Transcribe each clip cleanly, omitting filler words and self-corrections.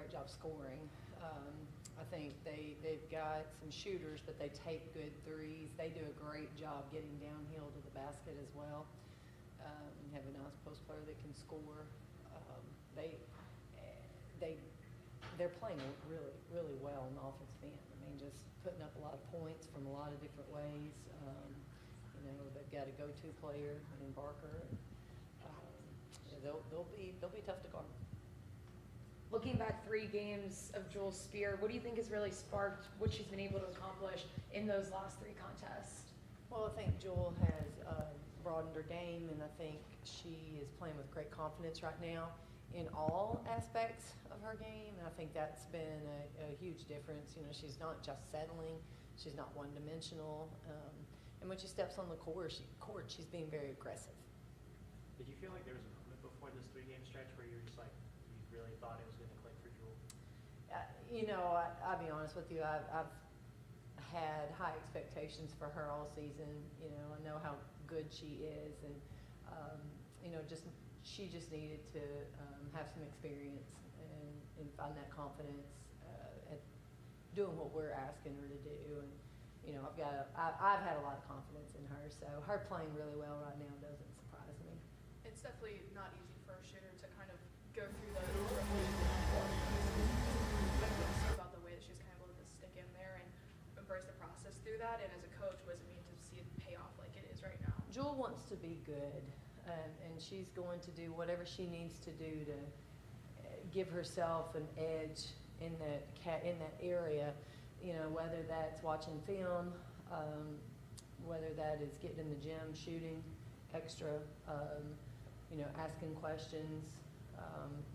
great job scoring. I think they've got some shooters, but they take good threes. They do a great job getting downhill to the basket as well. Have a nice post player that can score. They're playing really, really well on the offensive end. I mean, just putting up a lot of points from a lot of different ways. They've got a go-to player in Barker. They'll be tough to guard. Looking back 3 games of Jewel Spear, what do you think has really sparked what she's been able to accomplish in those last 3 contests? Well, I think Jewel has broadened her game, and I think she is playing with great confidence right now in all aspects of her game. And I think that's been a huge difference. She's not just settling. She's not one-dimensional. And when she steps on the court, she's being very aggressive. Did you feel like there was a moment before this 3-game stretch where you were just like, you really thought it was going to click for Jewel? I'll be honest with you. I've had high expectations for her all season. I know how good she is, and she just needed to have some experience and find that confidence at doing what we're asking her to do. And I've had a lot of confidence in her, so her playing really well right now doesn't surprise me. It's definitely not easy for a shooter to kind of go through those. About the way that she's kind of able to stick in there and embrace the process through that. And as a coach, what does it mean to see it pay off like it is right now? Jewel wants to be good, and she's going to do whatever she needs to do to give herself an edge in that area. Whether that's watching film, whether that is getting in the gym, shooting extra, asking questions,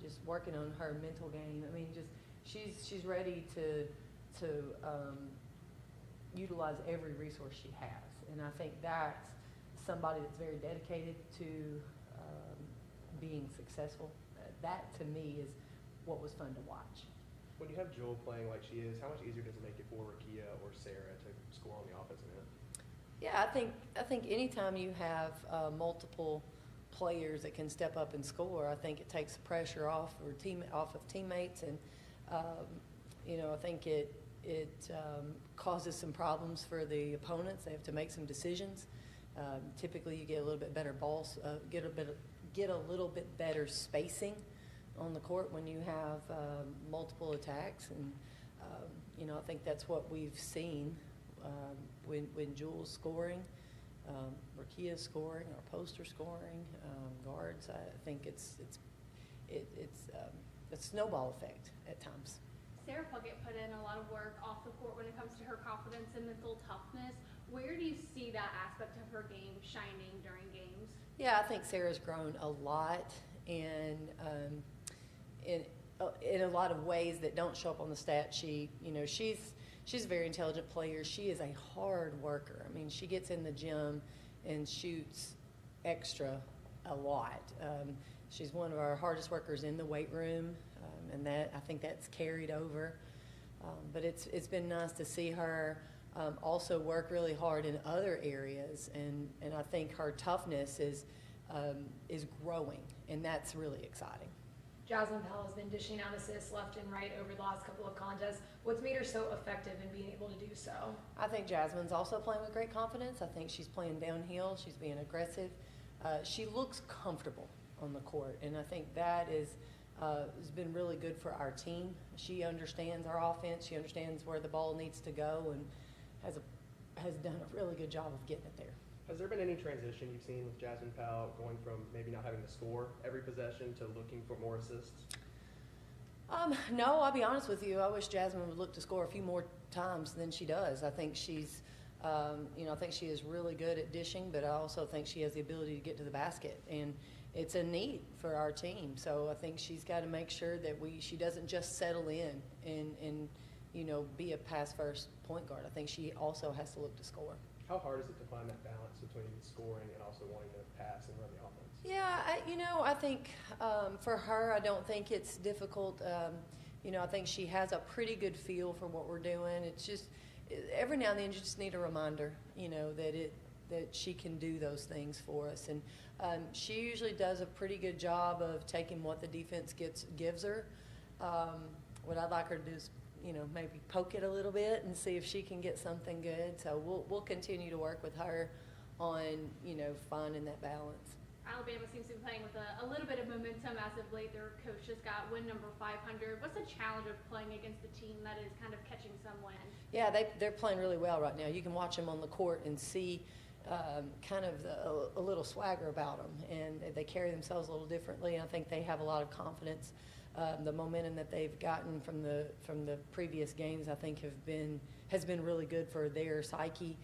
just working on her mental game. I mean, she's ready to utilize every resource she has, and I think that's somebody that's very dedicated to being successful. That to me is what was fun to watch. When you have Jewel playing like she is, how much easier does it make it for Rakia or Sarah to score on the offensive end? Yeah, I think anytime you have multiple players that can step up and score, I think it takes the pressure off of teammates, and I think it causes some problems for the opponents. They have to make some decisions. Typically, you get a little bit better balls, get a little bit better spacing on the court when you have multiple attacks, and I think that's what we've seen when Jewel's scoring, Rakia's scoring, our poster scoring, guards. I think it's a snowball effect at times. Sarah Puckett put in a lot of work off the court when it comes to her confidence and mental toughness. Where do you see that aspect of her game shining during games? Yeah, I think Sarah's grown a lot, and in a lot of ways that don't show up on the stat sheet. She's a very intelligent player. She is a hard worker. I mean, she gets in the gym and shoots extra a lot. She's one of our hardest workers in the weight room, and I think that's carried over. But it's been nice to see her also work really hard in other areas, and I think her toughness is growing, and that's really exciting. Jasmine Powell has been dishing out assists left and right over the last couple of contests. What's made her so effective in being able to do so? I think Jasmine's also playing with great confidence. I think she's playing downhill. She's being aggressive. She looks comfortable on the court, and I think that has been really good for our team. She understands our offense. She understands where the ball needs to go, and has done a really good job of getting it there. Has there been any transition you've seen with Jasmine Powell going from maybe not having to score every possession to looking for more assists? No, I'll be honest with you. I wish Jasmine would look to score a few more times than she does. I think she's, I think she is really good at dishing, but I also think she has the ability to get to the basket, and it's a need for our team. So I think she's got to make sure that she doesn't just settle in and be a pass-first point guard. I think she also has to look to score. How hard is it to find that balance between scoring and also wanting to pass and run the offense? Yeah, I think for her, I don't think it's difficult. I think she has a pretty good feel for what we're doing. It's just every now and then you just need a reminder, that she can do those things for us. And she usually does a pretty good job of taking what the defense gives her. what I'd like her to do is, maybe poke it a little bit and see if she can get something good. So we'll continue to work with her on, finding that balance. Alabama seems to be playing with a little bit of momentum as of late. Their coach just got win number 500. What's the challenge of playing against a team that is kind of catching some wind? Yeah, they're playing really well right now. You can watch them on the court and see kind of a little swagger about them, and they carry themselves a little differently. I think they have a lot of confidence. The momentum that they've gotten from the previous games, I think, has been really good for their psyche.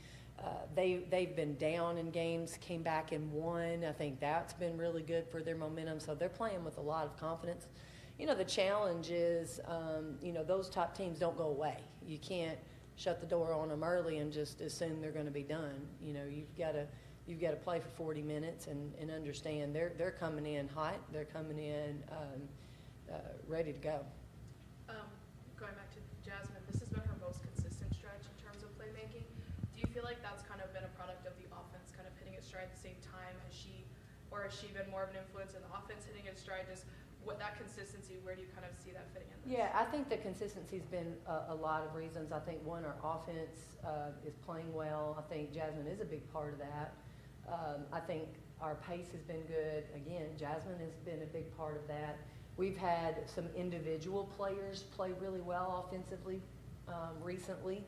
They've been down in games, came back and won. I think that's been really good for their momentum. So they're playing with a lot of confidence. The challenge is, those top teams don't go away. You can't shut the door on them early and just assume they're going to be done. You've got to play for 40 minutes and understand they're coming in hot. They're coming in ready to go. Going back to Jasmine, this has been her most consistent stretch in terms of playmaking. Do you feel like that's kind of been a product of the offense kind of hitting its stride at the same time? Has she been more of an influence in the offense hitting its stride? Just what that consistency, where do you kind of see that fitting in this? Yeah, I think the consistency's been a lot of reasons. I think, one, our offense is playing well. I think Jasmine is a big part of that. I think our pace has been good. Again, Jasmine has been a big part of that. We've had some individual players play really well offensively recently.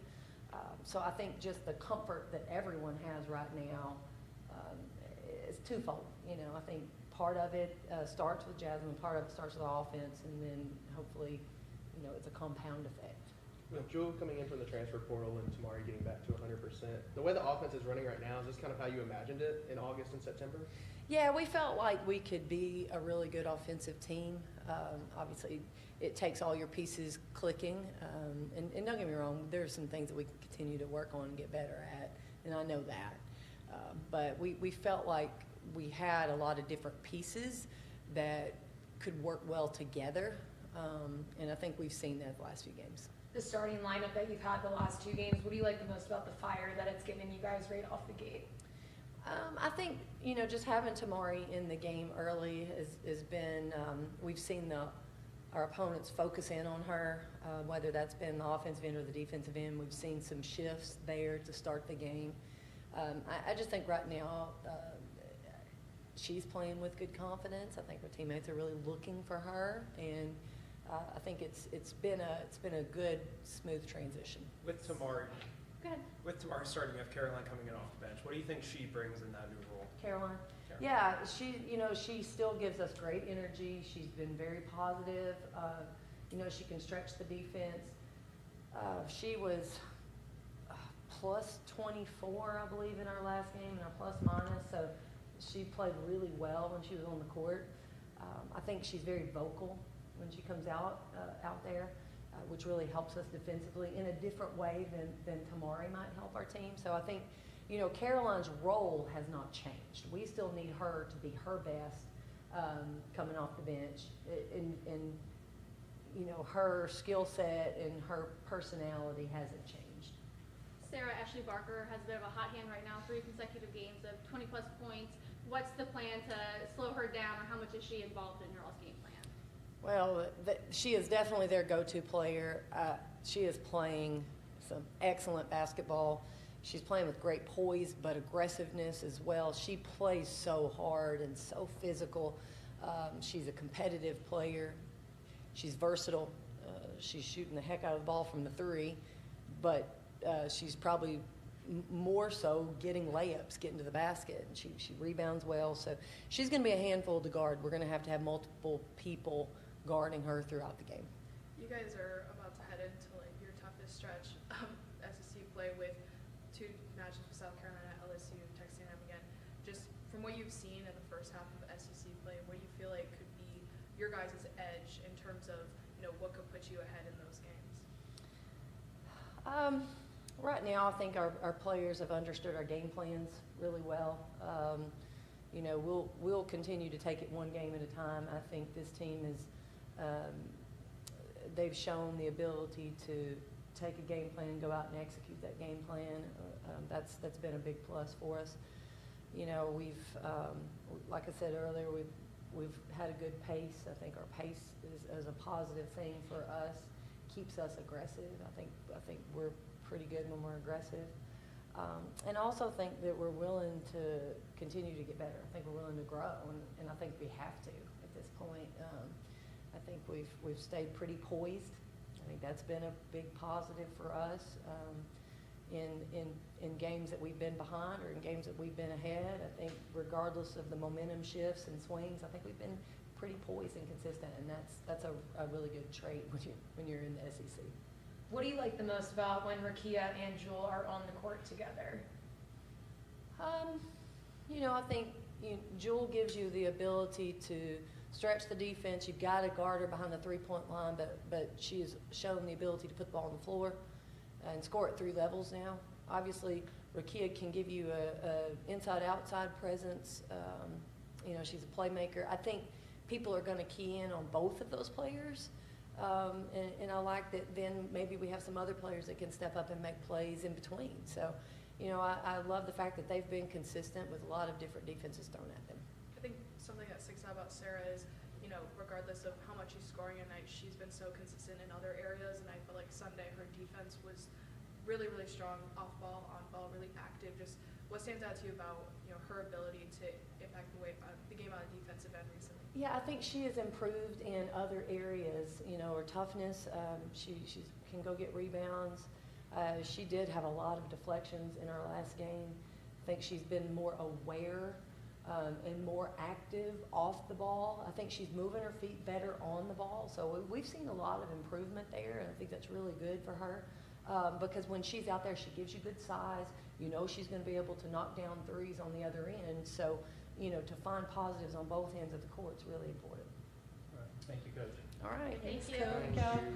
So I think just the comfort that everyone has right now is twofold. I think part of it starts with Jasmine, part of it starts with the offense, and then hopefully, it's a compound effect. Jewel coming in from the transfer portal and Tamari getting back to 100%. The way the offense is running right now, is this kind of how you imagined it in August and September? Yeah, we felt like we could be a really good offensive team. Obviously, it takes all your pieces clicking. And don't get me wrong, there are some things that we can continue to work on and get better at, and I know that. But we felt like we had a lot of different pieces that could work well together, and I think we've seen that the last few games. The starting lineup that you've had the last 2 games, what do you like the most about the fire that it's given you guys right off the gate? I think, just having Tamari in the game early has been, we've seen our opponents focus in on her, whether that's been the offensive end or the defensive end. We've seen some shifts there to start the game. I just think right now she's playing with good confidence. I think her teammates are really looking for her, and I think it's been a good, smooth transition. With Tamari, Go ahead. with Tamari starting, you have Caroline coming in off the bench. What do you think she brings in that new role? Caroline? Yeah, she still gives us great energy. She's been very positive. She can stretch the defense. She was plus 24, I believe, in our last game, and our plus minus. So she played really well when she was on the court. I think she's very vocal when she comes out there, which really helps us defensively in a different way than Tamari might help our team. So I think, Caroline's role has not changed. We still need her to be her best coming off the bench. And her skill set and her personality hasn't changed. Sarah Ashley Barker has a bit of a hot hand right now, 3 consecutive games of 20-plus points. What's the plan to slow her down, or how much is she involved in your all's game plan? Well, she is definitely their go-to player. She is playing some excellent basketball. She's playing with great poise, but aggressiveness as well. She plays so hard and so physical. She's a competitive player. She's versatile. She's shooting the heck out of the ball from the 3, but she's probably more so getting layups, getting to the basket. And she rebounds well, so she's going to be a handful to guard. We're going to have multiple people guarding her throughout the game. You guys are about to head into your toughest stretch of SEC play with 2 matches with South Carolina, LSU, Texas A&M again. Just from what you've seen in the first half of SEC play, what do you feel like could be your guys' edge in terms of what could put you ahead in those games? Right now, I think our players have understood our game plans really well. We'll continue to take it one game at a time. I think this team is they've shown the ability to take a game plan and go out and execute that game plan. That's been a big plus for us. We've like I said earlier, we've had a good pace. I think our pace is a positive thing for us. keeps us aggressive. I think we're pretty good when we're aggressive. And I also think that we're willing to continue to get better. I think we're willing to grow, and I think we have to at this point. I think we've stayed pretty poised. I think that's been a big positive for us in games that we've been behind or in games that we've been ahead. I think regardless of the momentum shifts and swings, I think we've been pretty poised and consistent, and that's a really good trait when you're in the SEC. What do you like the most about when Rakia and Jewel are on the court together? I think Jewel gives you the ability to stretch the defense. You've got to guard her behind the three-point line, but she has shown the ability to put the ball on the floor and score at 3 levels now. Obviously, Rakia can give you a inside-outside presence. She's a playmaker. I think people are going to key in on both of those players. And I like that then maybe we have some other players that can step up and make plays in between. So, I love the fact that they've been consistent with a lot of different defenses thrown at them. I think something that sticks out about Sarah is, regardless of how much she's scoring a night, she's been so consistent in other areas, and I feel like Sunday her defense was really, really strong, off ball, on ball, really active. Just what stands out to you about, her ability to impact the game on the defensive end recently? Yeah, I think she has improved in other areas. Her toughness, she can go get rebounds. She did have a lot of deflections in her last game. I think she's been more aware and more active off the ball. I think she's moving her feet better on the ball. So we've seen a lot of improvement there, and I think that's really good for her because when she's out there, she gives you good size. She's going to be able to knock down threes on the other end. So, to find positives on both ends of the court is really important. All right. Thank you, Coach. All right. Thank Thanks, you. Coach.